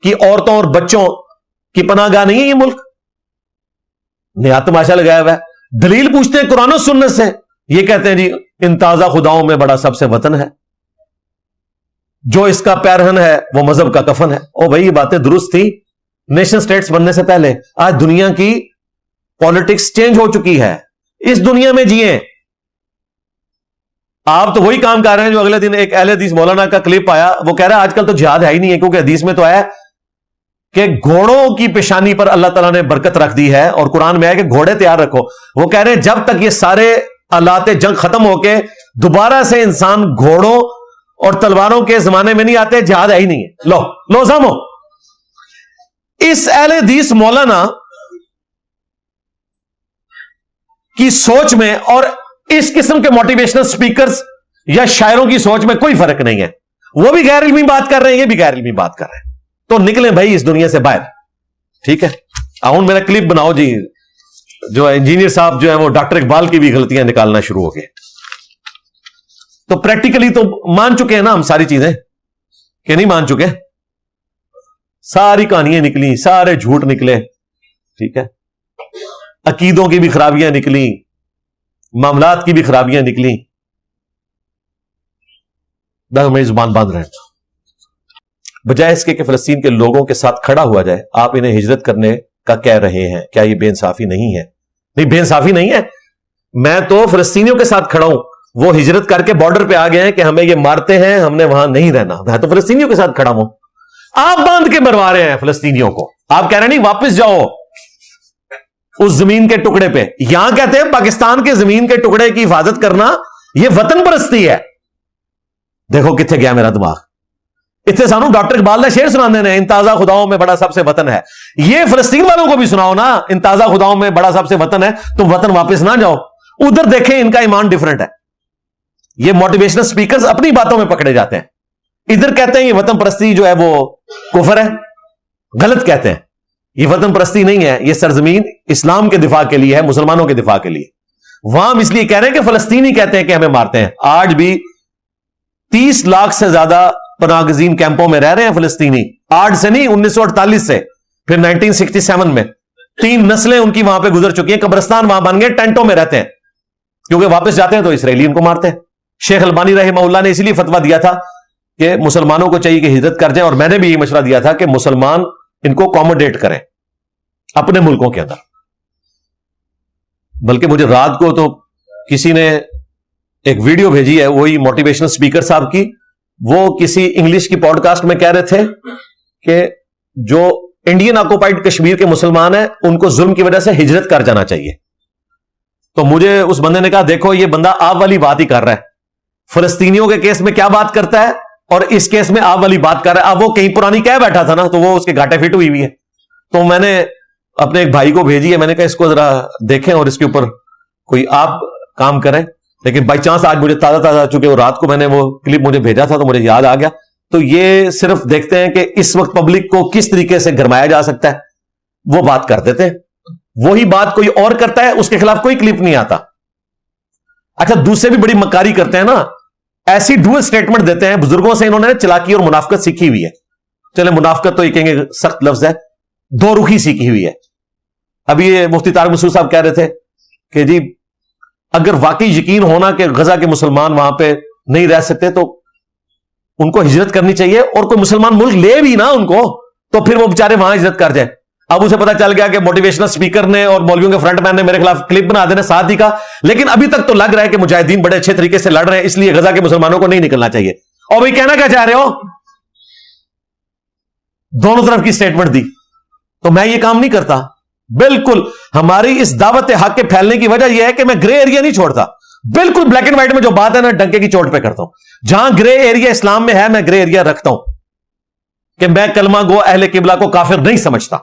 کی عورتوں اور بچوں کی پناہ گاہ نہیں ہے یہ ملک؟ نیا تماشا لگایا ہوا ہے. دلیل پوچھتے ہیں قرآن و سنت سے, یہ کہتے ہیں جی ان تازہ خداؤں میں بڑا سب سے وطن ہے, جو اس کا پیرہن ہے وہ مذہب کا کفن ہے. او بھائی یہ باتیں درست تھی نیشن سٹیٹس بننے سے پہلے. آج دنیا کی پالیٹکس چینج ہو چکی ہے, اس دنیا میں جیئیں. آپ تو وہی کام کر رہے ہیں جو اگلے دن ایک اہل حدیث مولانا کا کلپ آیا, وہ کہہ رہا ہے آج کل تو جہاد ہے ہی نہیں ہے, کیونکہ حدیث میں تو آیا کہ گھوڑوں کی پیشانی پر اللہ تعالیٰ نے برکت رکھ دی ہے, اور قرآن میں ہے کہ گھوڑے تیار رکھو. وہ کہہ رہے ہیں جب تک یہ سارے آلات جنگ ختم ہو کے دوبارہ سے انسان گھوڑوں اور تلواروں کے زمانے میں نہیں آتے, جہاد ہے ہی نہیں ہے. لو سامو, اس اہل حدیث مولانا کی سوچ میں اور اس قسم کے موٹیویشنل سپیکرز یا شاعروں کی سوچ میں کوئی فرق نہیں ہے. وہ بھی غیر علمی بات کر رہے ہیں, یہ بھی غیر علمی بات کر رہے ہیں. تو نکلیں بھائی اس دنیا سے باہر, ٹھیک ہے. آؤں میرا کلپ بناؤ جی, جو انجینئر صاحب جو ہے وہ ڈاکٹر اقبال کی بھی غلطیاں نکالنا شروع ہو گئے. تو پریکٹیکلی تو مان چکے ہیں نا ہم ساری چیزیں, کہ نہیں مان چکے؟ ساری کہانیاں نکلی, سارے جھوٹ نکلے, ٹھیک ہے. عقیدوں کی بھی خرابیاں نکلی, معاملات کی بھی خرابیاں نکلی. میری زبان باندھ رہے ہیں. بجائے اس کے کہ فلسطین کے لوگوں کے ساتھ کھڑا ہوا جائے, آپ انہیں ہجرت کرنے کا کہہ رہے ہیں. کیا یہ بے انصافی نہیں ہے؟ نہیں, بے انصافی نہیں ہے. میں تو فلسطینیوں کے ساتھ کھڑا ہوں, وہ ہجرت کر کے بارڈر پہ آ گئے ہیں کہ ہمیں یہ مارتے ہیں, ہم نے وہاں نہیں رہنا. میں تو فلسطینیوں کے ساتھ کھڑا ہوں. آپ باندھ کے مروا رہے ہیں فلسطینیوں کو. آپ کہہ رہے ہیں نہیں واپس جاؤ اس زمین کے ٹکڑے پہ. یہاں کہتے ہیں پاکستان کے زمین کے ٹکڑے کی حفاظت کرنا یہ وطن پرستی ہے. دیکھو کتنے گیا میرا دماغ. اتنے سانو ڈاکٹر اقبال نے شعر سنانے نے, ان تازہ خداؤں میں بڑا سب سے وطن ہے. یہ فلسطین والوں کو بھی سناؤ نا, ان تازہ خداؤں میں بڑا سب سے وطن ہے. تم وطن واپس نہ جاؤ, ادھر دیکھیں ان کا ایمان ڈیفرنٹ ہے. یہ موٹیویشنل سپیکرز اپنی باتوں میں پکڑے جاتے ہیں. ادھر کہتے ہیں یہ وطن پرستی جو ہے وہ کفر ہے, غلط کہتے ہیں. یہ وطن پرستی نہیں ہے, یہ سرزمین اسلام کے دفاع کے لیے ہے, مسلمانوں کے دفاع کے لیے. وہاں ہم اس لیے کہہ رہے ہیں کہ فلسطینی کہتے ہیں کہ ہمیں مارتے ہیں. آج بھی 30 لاکھ سے زیادہ پناہ گزین کیمپوں میں رہ رہے ہیں فلسطینی. آج سے نہیں, 1948 سے, پھر 1967 میں 3 نسلیں ان کی وہاں پہ گزر چکی ہیں. قبرستان وہاں بن گئے, ٹینٹوں میں رہتے ہیں, کیونکہ واپس جاتے ہیں تو اسرائیلی ان کو مارتے ہیں. شیخ البانی رحمہ اللہ نے اسی لیے فتویٰ دیا تھا کہ مسلمانوں کو چاہیے کہ ہجرت کر جائیں, اور میں نے بھی یہ مشورہ دیا تھا کہ مسلمان ان کو اکوموڈیٹ کریں اپنے ملکوں کے اندر. بلکہ مجھے رات کو تو کسی نے ایک ویڈیو بھیجی ہے, وہی موٹیویشنل سپیکر صاحب کی. وہ کسی انگلش کی پوڈ کاسٹ میں کہہ رہے تھے کہ جو انڈین آکوپائڈ کشمیر کے مسلمان ہیں ان کو ظلم کی وجہ سے ہجرت کر جانا چاہیے. تو مجھے اس بندے نے کہا دیکھو یہ بندہ آپ والی بات ہی کر رہا ہے. فلسطینیوں کے کیس میں کیا بات کرتا ہے اور اس کیس میں آپ والی بات کر رہا ہے. اب وہ کہیں پرانی کہہ بیٹھا تھا نا, تو وہ اس کے گھاٹے فٹ ہوئی ہوئی ہے. تو میں نے اپنے ایک بھائی کو بھیجی ہے, میں نے کہا اس کو ذرا دیکھیں اور اس کے اوپر کوئی آپ کام کریں. لیکن بائی چانس آج مجھے تازہ چونکہ وہ رات کو میں نے وہ کلپ مجھے بھیجا تھا تو مجھے یاد آ گیا. تو یہ صرف دیکھتے ہیں کہ اس وقت پبلک کو کس طریقے سے گرمایا جا سکتا ہے, وہ بات کر دیتے ہیں. وہی بات کوئی اور کرتا ہے, اس کے خلاف کوئی کلپ نہیں آتا. اچھا دوسرے بھی بڑی مکاری کرتے ہیں نا, ایسی ڈوئل سٹیٹمنٹ دیتے ہیں. بزرگوں سے انہوں نے چلاکی اور منافقت سیکھی ہوئی ہے. چلے منافقت تو یہ کہیں گے سخت لفظ ہے, دو رخی سیکھی ہوئی ہے. ابھی یہ مفتی طارق مسعود صاحب کہہ رہے تھے کہ جی اگر واقعی یقین ہونا کہ غزہ کے مسلمان وہاں پہ نہیں رہ سکتے تو ان کو ہجرت کرنی چاہیے, اور کوئی مسلمان ملک لے بھی نا ان کو, تو پھر وہ بیچارے وہاں ہجرت کر جائیں. اب اسے پتا چل گیا کہ موٹیویشنل سپیکر نے اور مولویوں کے فرنٹ مین نے میرے خلاف کلپ بنا دینا ساتھ ہی کا, لیکن ابھی تک تو لگ رہا ہے کہ مجاہدین بڑے اچھے طریقے سے لڑ رہے ہیں, اس لیے غزہ کے مسلمانوں کو نہیں نکلنا چاہیے. اور بھائی کہنا کیا چاہ رہے ہو؟ دونوں طرف کی سٹیٹمنٹ دی. تو میں یہ کام نہیں کرتا. بالکل ہماری اس دعوت حق کے پھیلنے کی وجہ یہ ہے کہ میں گرے ایریا نہیں چھوڑتا. بالکل بلیک اینڈ وائٹ میں جو بات ہے نا ڈنکے کی چوٹ پہ کرتا ہوں. جہاں گرے ایریا اسلام میں ہے میں گرے ایریا رکھتا ہوں کہ میں کلمہ گو اہل قبلہ کو کافر نہیں سمجھتا,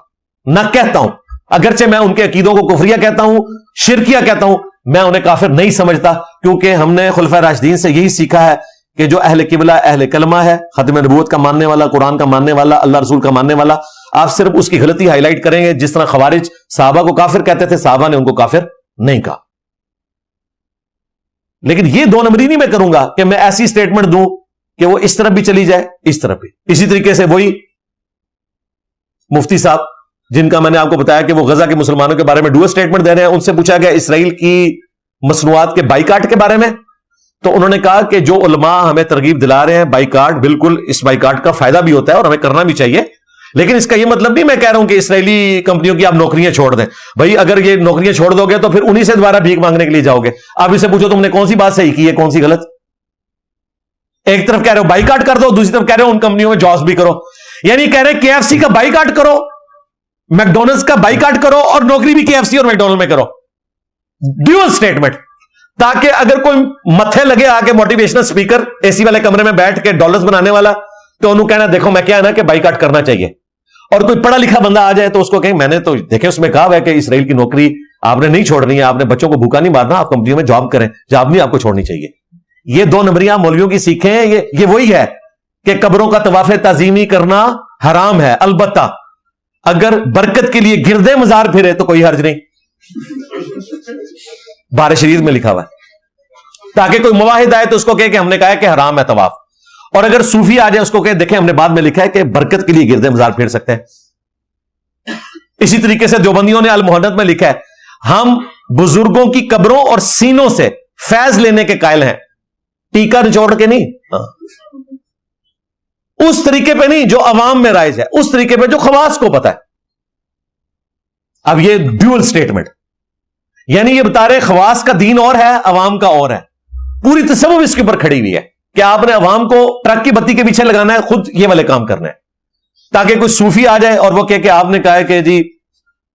نہ کہتا ہوں. اگرچہ میں ان کے عقیدوں کو کفریہ کہتا ہوں, شرکیہ کہتا ہوں, میں انہیں کافر نہیں سمجھتا, کیونکہ ہم نے خلفائے راشدین سے یہی سیکھا ہے کہ جو اہل قبلہ اہل کلمہ ہے, ختم نبوت کا ماننے والا, قرآن کا ماننے والا, اللہ رسول کا ماننے والا, آپ صرف اس کی غلطی ہائی لائٹ کریں گے. جس طرح خوارج صحابہ کو کافر کہتے تھے, صحابہ نے ان کو کافر نہیں کہا. لیکن یہ دو نمبری نہیں میں کروں گا کہ میں ایسی سٹیٹمنٹ دوں کہ وہ اس طرف بھی چلی جائے اس طرف بھی. اسی طریقے سے وہی مفتی صاحب جن کا میں نے آپ کو بتایا کہ وہ غزہ کے مسلمانوں کے بارے میں ڈوئل سٹیٹمنٹ دے رہے ہیں، ان سے پوچھا گیا اسرائیل کی مصنوعات کے بائیکاٹ کے بارے میں، تو انہوں نے کہا کہ جو علماء ہمیں ترغیب دلا رہے ہیں بائیکاٹ، بالکل اس بائیکاٹ کا فائدہ بھی ہوتا ہے اور ہمیں کرنا بھی چاہیے، لیکن اس کا یہ مطلب نہیں میں کہہ رہا ہوں کہ اسرائیلی کمپنیوں کی آپ نوکریاں چھوڑ دیں. بھائی اگر یہ نوکریاں چھوڑ دو گے تو پھر انہی سے دوبارہ بھیک مانگنے کے لیے جاؤ گے. آپ اسے پوچھو تم نے کون سی بات صحیح کی ہے کون سی غلط. ایک طرف کہہ رہے ہو بائیکاٹ کر دو، دوسری طرف کہہ رہے ہو ان کمپنیوں میں جابس بھی کرو. یعنی کہہ رہے کے ایف سی کا بائیکاٹ کرو، میکڈونلڈز کا بائیکاٹ کرو اور نوکری بھی کے ایف سی اور میکڈونلڈ میں کرو. ڈیول سٹیٹمنٹ، تاکہ اگر کوئی متھے لگے آ کے موٹیویشنل اسپیکر اے سی والے کمرے میں بیٹھ کے ڈالرز بنانے والا، تو انہوں کہنا دیکھو میں کیا ہے نا کہ بائیکاٹ کرنا چاہیے. اور کوئی پڑھا لکھا بندہ آ جائے تو اس کو کہیں میں نے تو دیکھیں اس میں کہا ہوا ہے کہ اسرائیل کی نوکری آپ نے نہیں چھوڑنی ہے، آپ نے بچوں کو بھوکا نہیں مارنا، آپ کمپنیوں میں جاب کریں، جاب نہیں آپ کو چھوڑنی چاہیے. یہ دو نمبریاں مولویوں کی سیکھیں ہیں. یہ وہی ہے کہ قبروں کا طواف تعظیمی کرنا حرام ہے، البتہ اگر برکت کے لیے گردے مزار پھرے تو کوئی حرج نہیں. بار شریف میں لکھا ہوا ہے، تاکہ کوئی مواحد آئے تو اس کو کہے کہ ہم نے کہا ہے کہ حرام ہے طواف. اور اگر صوفی آ جائے اس کو کہ دیکھیں ہم نے بعد میں لکھا ہے کہ برکت کے لیے گردے مزار پھیر سکتے ہیں. اسی طریقے سے دیوبندیوں نے المحنت میں لکھا ہے ہم بزرگوں کی قبروں اور سینوں سے فیض لینے کے قائل ہیں، ٹیکا نچوڑ کے نہیں، اس طریقے پہ نہیں جو عوام میں رائج ہے، اس طریقے پہ جو خواص کو پتا ہے. اب یہ ڈیول سٹیٹمنٹ یعنی یہ بتا رہے خواص کا دین اور ہے، عوام کا اور ہے. پوری تصوف اس کے اوپر کھڑی ہوئی ہے کہ آپ نے عوام کو ٹرک کی بتی کے پیچھے لگانا ہے، خود یہ والے کام کرنا ہے. تاکہ کوئی صوفی آ جائے اور وہ کہے کہ آپ نے کہا ہے کہ جی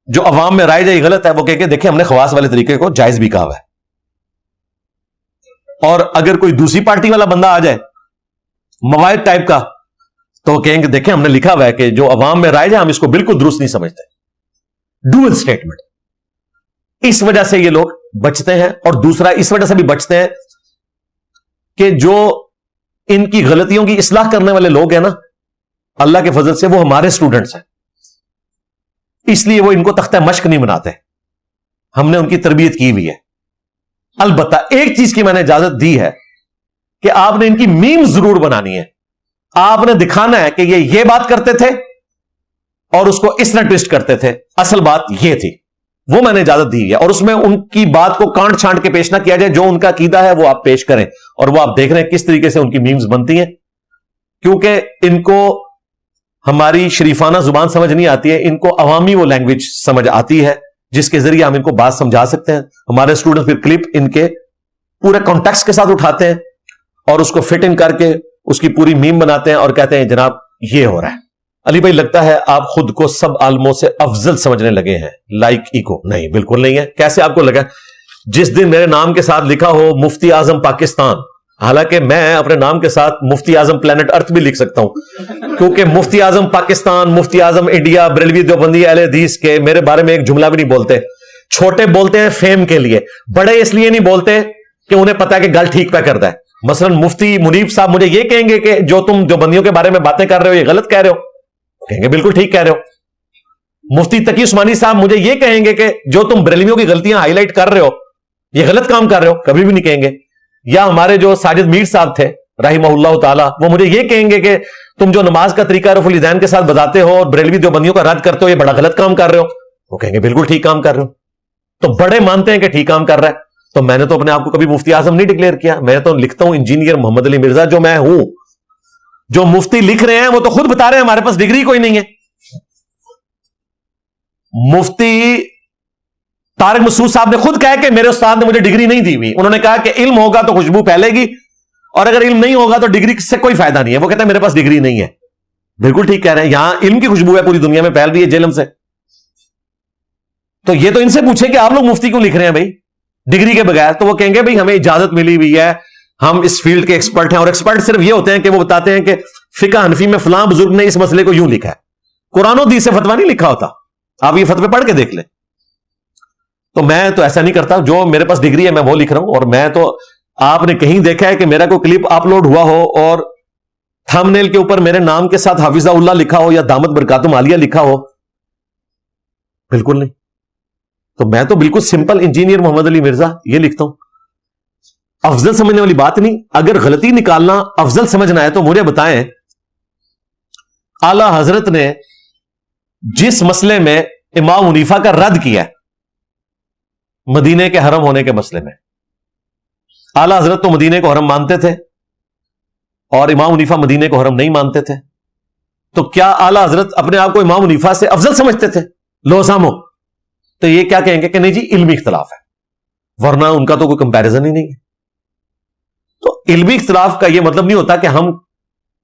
جو عوام میں رائج ہے یہ غلط ہے، وہ کہے کہ دیکھیں ہم نے خواص والے طریقے کو جائز بھی کہا ہوا ہے. اور اگر کوئی دوسری پارٹی والا بندہ آ جائے موائد ٹائپ کا تو وہ کہیں گے دیکھیں ہم نے لکھا ہوا ہے کہ جو عوام میں رائج ہے ہم اس کو بالکل درست نہیں سمجھتے. Dual statement. اس وجہ سے یہ لوگ بچتے ہیں، اور دوسرا اس وجہ سے بھی بچتے ہیں کہ جو ان کی غلطیوں کی اصلاح کرنے والے لوگ ہیں نا، اللہ کے فضل سے وہ ہمارے اسٹوڈنٹس ہیں، اس لیے وہ ان کو تختہ مشق نہیں بناتے. ہم نے ان کی تربیت کی ہوئی ہے. البتہ ایک چیز کی میں نے اجازت دی ہے کہ آپ نے ان کی میم ضرور بنانی ہے. آپ نے دکھانا ہے کہ یہ بات کرتے تھے اور اس کو اس طرح ٹوسٹ کرتے تھے، اصل بات یہ تھی. وہ میں نے اجازت دی ہے، اور اس میں ان کی بات کو کانٹ چھانٹ کے پیش نہ کیا جائے. جو ان کا عقیدہ ہے وہ آپ پیش کریں، اور وہ آپ دیکھ رہے ہیں کس طریقے سے ان کی میمز بنتی ہیں. کیونکہ ان کو ہماری شریفانہ زبان سمجھ نہیں آتی ہے، ان کو عوامی وہ لینگویج سمجھ آتی ہے جس کے ذریعے ہم ان کو بات سمجھا سکتے ہیں. ہمارے اسٹوڈنٹ پھر کلپ ان کے پورے کانٹیکسٹ کے ساتھ اٹھاتے ہیں اور اس کو فٹ ان کر کے اس کی پوری میم بناتے ہیں اور کہتے ہیں جناب یہ ہو رہا ہے. علی بھائی لگتا ہے آپ خود کو سب عالموں سے افضل سمجھنے لگے ہیں، لائک ایکو. نہیں بالکل نہیں ہے. کیسے آپ کو لگا؟ جس دن میرے نام کے ساتھ لکھا ہو مفتی اعظم پاکستان، حالانکہ میں اپنے نام کے ساتھ مفتی اعظم پلانٹ ارتھ بھی لکھ سکتا ہوں، کیونکہ مفتی اعظم پاکستان، مفتی اعظم انڈیا، بریلوی دیوبندی اہل حدیث کے میرے بارے میں ایک جملہ بھی نہیں بولتے. چھوٹے بولتے ہیں فیم کے لیے، بڑے اس لیے نہیں بولتے کہ انہیں پتا ہے کہ گل ٹھیک پہ کرتا ہے. مثلا مفتی منیب صاحب مجھے یہ کہیں گے کہ جو تم دیوبندیوں کے بارے میں باتیں کر رہے ہو یہ غلط کہہ رہے ہو، کہیں گے بالکل ٹھیک کہہ رہے ہو. مفتی تقی عثمانی صاحب مجھے یہ کہیں گے کہ جو تم بریلویوں کی غلطیاں ہائی لائٹ کر رہے ہو یہ غلط کام کر رہے ہو، کبھی بھی نہیں کہیں گے. یا ہمارے جو ساجد میر صاحب تھے رحمہ اللہ تعالی، وہ مجھے یہ کہیں گے کہ تم جو نماز کا طریقہ رفع الیدین کے ساتھ بتاتے ہو اور بریلوی دیوبندیوں کا رد کرتے ہو یہ بڑا غلط کام کر رہے ہو، وہ کہیں گے بالکل ٹھیک کام کر رہے ہو. تو بڑے مانتے ہیں کہ ٹھیک کام کر رہا ہے. تو میں نے تو اپنے آپ کو کبھی مفتی اعظم نہیں ڈکلیئر کیا، میں تو لکھتا ہوں انجینئر محمد علی مرزا جو میں ہوں. جو مفتی لکھ رہے ہیں وہ تو خود بتا رہے ہیں ہمارے پاس ڈگری کوئی نہیں ہے. مفتی طارق مسعود صاحب نے خود کہا کہ میرے استاد نے مجھے ڈگری نہیں دی ہوئی. انہوں نے کہا کہ علم ہوگا تو خوشبو پھیلے گی، اور اگر علم نہیں ہوگا تو ڈگری سے کوئی فائدہ نہیں ہے. وہ کہتا ہے میرے پاس ڈگری نہیں ہے. بالکل ٹھیک کہہ رہے ہیں، یہاں علم کی خوشبو ہے پوری دنیا میں پھیل رہی ہے جہلم سے. تو یہ تو ان سے پوچھے کہ آپ لوگ مفتی کیوں لکھ رہے ہیں بھائی ڈگری کے بغیر؟ تو وہ کہیں گے بھائی ہمیں اجازت ملی ہوئی ہے، ہم اس فیلڈ کے ایکسپرٹ ہیں. اور ایکسپرٹ صرف یہ ہوتے ہیں کہ وہ بتاتے ہیں کہ فقہ حنفی میں فلاں بزرگ نے اس مسئلے کو یوں لکھا ہے. قرآن و حدیث سے فتویٰ نہیں لکھا ہوتا، آپ یہ فتوے پڑھ کے دیکھ لیں. تو میں تو ایسا نہیں کرتا، جو میرے پاس ڈگری ہے میں وہ لکھ رہا ہوں. اور میں تو آپ نے کہیں دیکھا ہے کہ میرا کوئی کلپ اپلوڈ ہوا ہو اور تھم نیل کے اوپر میرے نام کے ساتھ حافظہ اللہ لکھا ہو یا دامت برکاتم عالیہ لکھا ہو؟ بالکل نہیں. تو میں تو بالکل سمپل انجینئر محمد علی مرزا یہ لکھتا ہوں. افضل سمجھنے والی بات نہیں. اگر غلطی نکالنا افضل سمجھنا ہے تو مجھے بتائیں اعلی حضرت نے جس مسئلے میں امام حنیفہ کا رد کیا مدینے کے حرم ہونے کے مسئلے میں، اعلی حضرت تو مدینے کو حرم مانتے تھے اور امام حنیفہ مدینے کو حرم نہیں مانتے تھے، تو کیا اعلی حضرت اپنے آپ کو امام حنیفہ سے افضل سمجھتے تھے؟ لو سامو، تو یہ کیا کہیں گے کہ نہیں جی علمی اختلاف ہے، ورنہ ان کا تو کوئی کمپیرزن ہی نہیں ہے۔ تو علمی اختلاف کا یہ مطلب نہیں ہوتا کہ ہم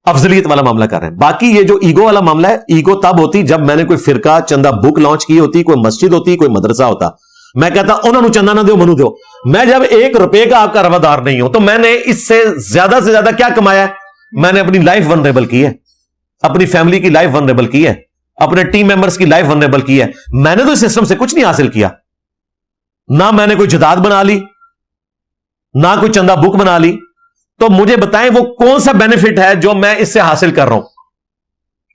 افضلیت والا معاملہ کر رہے ہیں۔ باقی یہ جو ایگو والا معاملہ ہے، ایگو تب ہوتی جب میں نے کوئی فرقہ چندہ بک لانچ کی ہوتی، کوئی مسجد ہوتی، کوئی مدرسہ ہوتا، میں کہتا انہوں نے چندہ نہ دو منو دو۔ میں جب 1 روپے کا آپ کا روادار نہیں ہوں تو میں نے اس سے زیادہ کیا کمایا ہے؟ میں نے اپنی لائف ونریبل کی ہے، اپنی فیملی کی لائف ونریبل کی ہے، اپنے ٹیم ممبرز کی لائف ونریبل کی ہے۔ میں نے تو اس سسٹم سے کچھ نہیں حاصل کیا، نہ میں نے کوئی جداد بنا لی، نہ کوئی چندہ بک بنا لی۔ تو مجھے بتائیں وہ کون سا بینیفٹ ہے جو میں اس سے حاصل کر رہا ہوں؟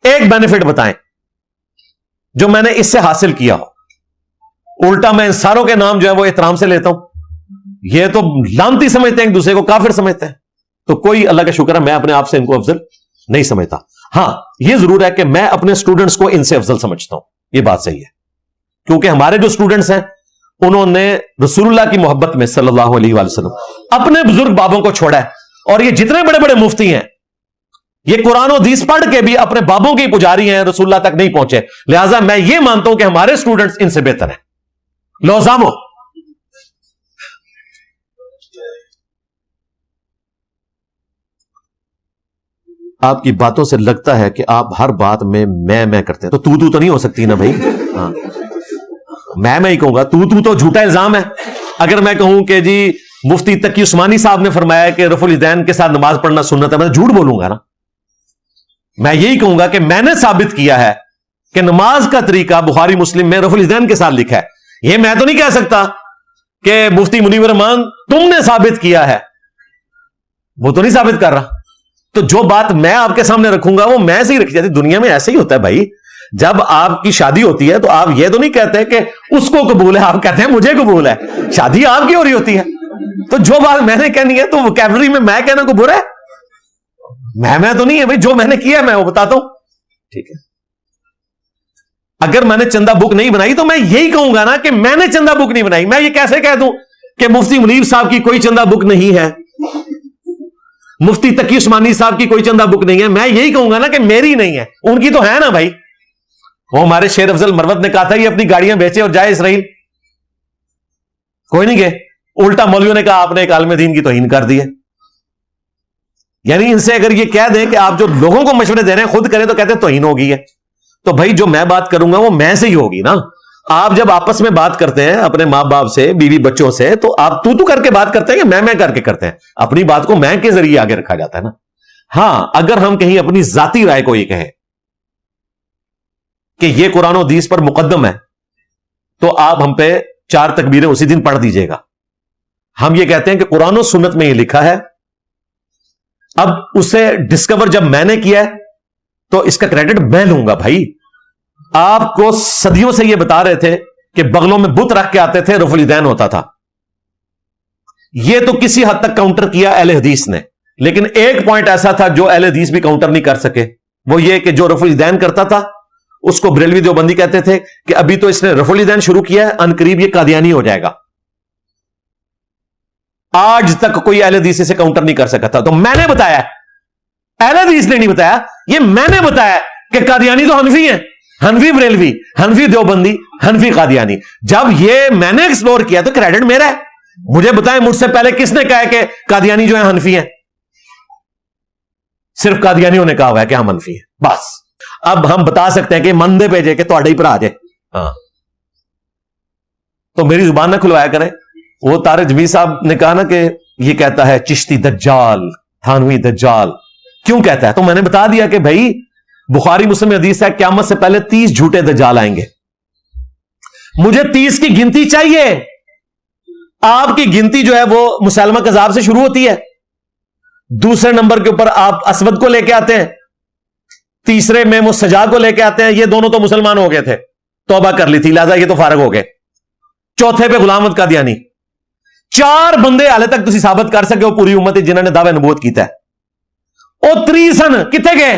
ایک بینیفٹ بتائیں جو میں نے اس سے حاصل کیا ہو۔ الٹا میں ان ساروں کے نام جو ہے وہ احترام سے لیتا ہوں، یہ تو لانتی سمجھتے ہیں، ایک دوسرے کو کافر سمجھتے ہیں۔ تو کوئی اللہ کا شکر ہے میں اپنے آپ سے ان کو افضل نہیں سمجھتا۔ ہاں یہ ضرور ہے کہ میں اپنے اسٹوڈنٹس کو ان سے افضل سمجھتا ہوں، یہ بات صحیح ہے، کیونکہ ہمارے جو اسٹوڈنٹس ہیں انہوں نے رسول اللہ کی محبت میں صلی اللہ علیہ وآلہ وسلم اپنے بزرگ بابوں کو چھوڑا ہے، اور یہ جتنے بڑے بڑے مفتی ہیں یہ قرآن و حدیث پڑھ کے بھی اپنے بابوں کے پجاری ہیں، رسول اللہ تک نہیں پہنچے۔ لہٰذا میں یہ مانتا ہوں کہ ہمارے اسٹوڈنٹس ان سے بہتر ہیں۔ لو سامو، آپ کی باتوں سے لگتا ہے کہ آپ ہر بات میں کرتے ہیں، تو نہیں ہو سکتی نا بھائی۔ ہاں میں ہی کہوں گا، تو جھوٹا الزام ہے۔ اگر میں کہوں کہ جی مفتی تقی عثمانی صاحب نے فرمایا کہ رفع الیدین کے ساتھ نماز پڑھنا سنت ہے، میں جھوٹ بولوں گا نا۔ میں یہی کہوں گا کہ میں نے ثابت کیا ہے کہ نماز کا طریقہ بخاری مسلم میں رفع الیدین کے ساتھ لکھا ہے۔ یہ میں تو نہیں کہہ سکتا کہ مفتی منیر الرحمان تم نے ثابت کیا ہے، وہ تو نہیں ثابت کر رہا۔ تو جو بات میں آپ کے سامنے رکھوں گا وہ میں سے ہی رکھی جاتی۔ دنیا میں ایسے ہی ہوتا ہے بھائی، جب آپ کی شادی ہوتی ہے تو آپ یہ تو نہیں کہتے کہ اس کو قبول ہے، آپ کہتے ہیں مجھے قبول ہے۔ شادی آپ کی ہو رہی ہوتی ہے، تو جو بات میں نے کہنی ہے تو ووکیبلری میں کہنا قبول ہے، میں تو نہیں ہے بھائی، جو میں نے کیا میں وہ بتاتا ہوں، ٹھیک ہے۔ اگر میں نے چندہ بک نہیں بنائی تو میں یہی کہوں گا نا کہ میں نے چندہ بک نہیں بنائی۔ میں یہ کیسے کہہ دوں کہ مفتی منیر صاحب کی کوئی چندہ بک نہیں ہے، مفتی تقی عثمانی صاحب کی کوئی چندہ بک نہیں ہے؟ میں یہی کہوں گا نا کہ میری نہیں ہے، ان کی تو ہے نا بھائی۔ وہ ہمارے شیر افضل مروت نے کہا تھا یہ اپنی گاڑیاں بیچے اور جائے اسرائیل، کوئی نہیں گئے۔ الٹا مولویوں نے کہا آپ نے ایک عالم دین کی توہین کر دی ہے۔ یعنی ان سے اگر یہ کہہ دیں کہ آپ جو لوگوں کو مشورے دے رہے ہیں خود کریں تو کہتے ہیں توہین ہو گئی ہے۔ تو بھائی جو میں بات کروں گا وہ میں سے ہی ہوگی نا۔ آپ جب آپس میں بات کرتے ہیں اپنے ماں باپ سے، بیوی بچوں سے، تو آپ تو کر کے بات کرتے ہیں کہ میں کر کے کرتے ہیں؟ اپنی بات کو میں کے ذریعے آگے رکھا جاتا ہے نا۔ ہاں اگر ہم کہیں اپنی ذاتی رائے کو یہ کہیں کہ یہ قرآن و حدیث پر مقدم ہے تو آپ ہم پہ 4 تکبیریں اسی دن پڑھ دیجئے گا۔ ہم یہ کہتے ہیں کہ قرآن و سنت میں یہ لکھا ہے، اب اسے ڈسکور جب میں نے کیا ہے تو اس کا کریڈٹ میں لوں گا بھائی۔ آپ کو صدیوں سے یہ بتا رہے تھے کہ بغلوں میں بت رکھ کے آتے تھے، رفع الیدین ہوتا تھا۔ یہ تو کسی حد تک کاؤنٹر کیا اہل حدیث نے، لیکن ایک پوائنٹ ایسا تھا جو اہل حدیث بھی کاؤنٹر نہیں کر سکے، وہ یہ کہ جو رفع الیدین کرتا تھا اس کو بریلوی دیوبندی کہتے تھے کہ ابھی تو اس نے رفع الیدین شروع کیا ہے، ان قریب یہ قادیانی ہو جائے گا۔ آج تک کوئی اہل حدیث سے کاؤنٹر نہیں کر سکا تھا۔ تو میں نے بتایا، اہل حدیث نے نہیں بتایا، یہ میں نے بتایا کہ قادیانی تو حنفی ہیں، حنفی بریلوی، حنفی دیوبندی، حنفی قادیانی۔ جب یہ میں نے ایکسپلور کیا تو کریڈٹ میرا ہے۔ مجھے بتائیں مجھ سے پہلے کس نے کہا کہ قادیانی جو ہے حنفی ہیں؟ صرف قادیانیوں نے کہا ہوا ہے کہ ہم حنفی ہیں، بس۔ اب ہم بتا سکتے ہیں کہ مندے بھیجے کہ تھوڑے ہی پر آ جائے، ہاں تو میری زبان نہ کھلوایا کریں۔ وہ طارق جمیل صاحب نے کہا نا کہ یہ کہتا ہے چشتی دجال، تھانوی دجال، کیوں کہتا ہے؟ تو میں نے بتا دیا کہ بھائی بخاری مسلم حدیث ہے قیامت سے پہلے 30 جھوٹے دجال آئیں گے، مجھے 30 کی گنتی چاہیے۔ آپ کی گنتی جو ہے وہ مسلمہ کذاب سے شروع ہوتی ہے، دوسرے نمبر کے اوپر آپ اسود کو لے کے آتے ہیں، تیسرے میں وہ سجا کو لے کے آتے ہیں، یہ دونوں تو مسلمان ہو گئے تھے، توبہ کر لی تھی، لہذا یہ تو فارغ ہو گئے۔ چوتھے پہ غلام احمد قادیانی۔ 4 بندے حالے تک تسی ثابت کر سکے ہو پوری امت جنہوں نے دعوی نبوت کیتا ہے۔ او 3 سن کتنے گئے؟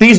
30